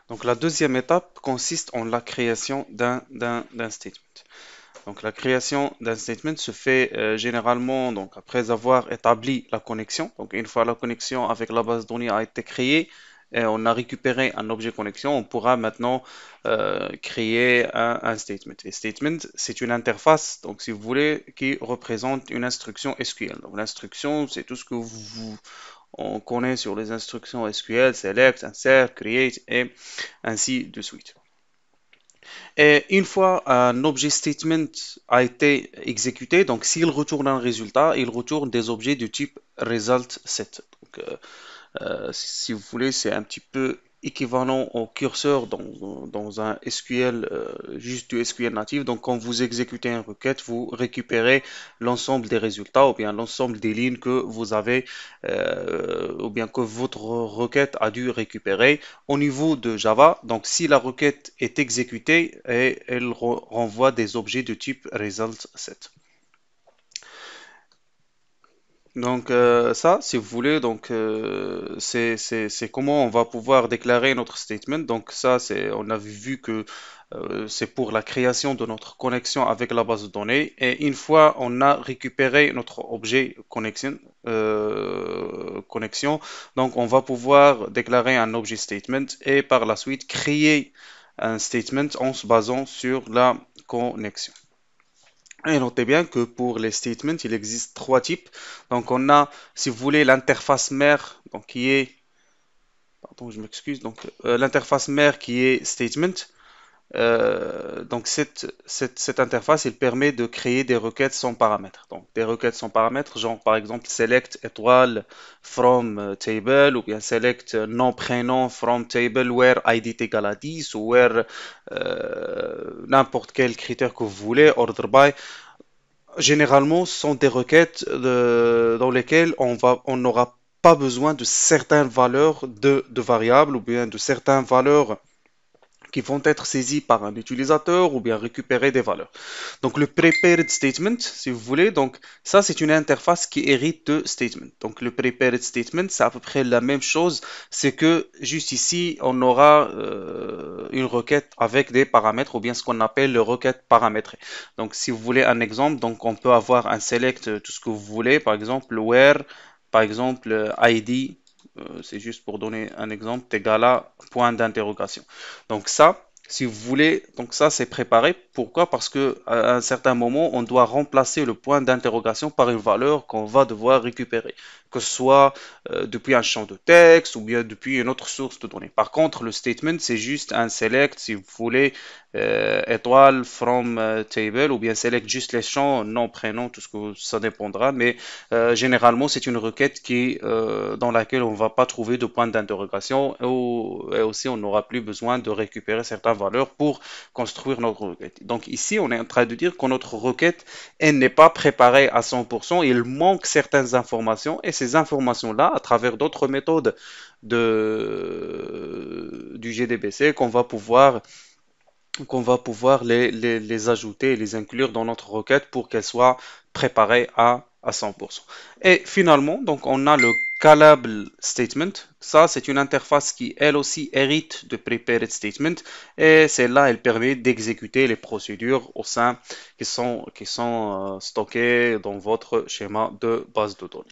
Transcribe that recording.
Donc la deuxième étape consiste en la création d'un statement. Donc la création d'un statement se fait généralement donc après avoir établi la connexion. Donc une fois la connexion avec la base de données a été créée et on a récupéré un objet connexion, on pourra maintenant créer un statement. Et statement, c'est une interface, donc si vous voulez, qui représente une instruction SQL. Donc l'instruction, c'est tout ce que on connaît sur les instructions SQL, select, insert, create et ainsi de suite. Et une fois un objet statement a été exécuté, donc s'il retourne un résultat, il retourne des objets du type result set. Donc, si vous voulez, c'est un petit peu équivalent au curseur dans un SQL, juste du SQL natif. Donc, quand vous exécutez une requête, vous récupérez l'ensemble des résultats ou bien l'ensemble des lignes que vous avez ou bien que votre requête a dû récupérer. Au niveau de Java, donc si la requête est exécutée, elle renvoie des objets de type result set. Donc ça, si vous voulez, donc c'est comment on va pouvoir déclarer notre statement. Donc ça, c'est on a vu que c'est pour la création de notre connexion avec la base de données. Et une fois on a récupéré notre objet connexion, donc on va pouvoir déclarer un objet statement et par la suite créer un statement en se basant sur la connexion. Et notez bien que pour les statements, il existe trois types. Donc, on a, si vous voulez, l'interface mère, donc qui est, pardon, je m'excuse, donc l'interface mère qui est statement. Donc, cette interface, il permet de créer des requêtes sans paramètres. Donc, des requêtes sans paramètres, genre par exemple select étoile from table ou bien select nom prénom from table where id est égal à 10 ou where n'importe quel critère que vous voulez, order by. Généralement, ce sont des requêtes dans lesquelles on n'aura pas besoin de certaines valeurs de variables ou bien de certaines valeurs qui vont être saisies par un utilisateur ou bien récupérer des valeurs. Donc le prepared statement, si vous voulez, donc ça c'est une interface qui hérite de statement. Donc le prepared statement, c'est à peu près la même chose, c'est que juste ici on aura une requête avec des paramètres ou bien ce qu'on appelle le requête paramétrée. Donc si vous voulez un exemple, donc on peut avoir un select tout ce que vous voulez, par exemple where, par exemple id, c'est juste pour donner un exemple, égal à point d'interrogation. Donc ça, si vous voulez, donc ça c'est préparé. Pourquoi? Parce que à un certain moment, on doit remplacer le point d'interrogation par une valeur qu'on va devoir récupérer, que ce soit depuis un champ de texte ou bien depuis une autre source de données. Par contre, le statement c'est juste un select, si vous voulez, étoile from table ou bien select juste les champs, nom, prénom, tout ce que ça dépendra. Mais généralement, c'est une requête dans laquelle on ne va pas trouver de point d'interrogation et aussi on n'aura plus besoin de récupérer certaines valeurs pour construire notre requête. Donc ici, on est en train de dire que notre requête, elle n'est pas préparée à 100%, il manque certaines informations et ces informations-là, à travers d'autres méthodes du GDBC, qu'on va pouvoir les ajouter et les inclure dans notre requête pour qu'elle soit préparée à 100%. Et finalement, donc on a le callable statement. Ça, c'est une interface qui, elle aussi, hérite de prepared statement. Et celle-là, elle permet d'exécuter les procédures qui sont stockées dans votre schéma de base de données.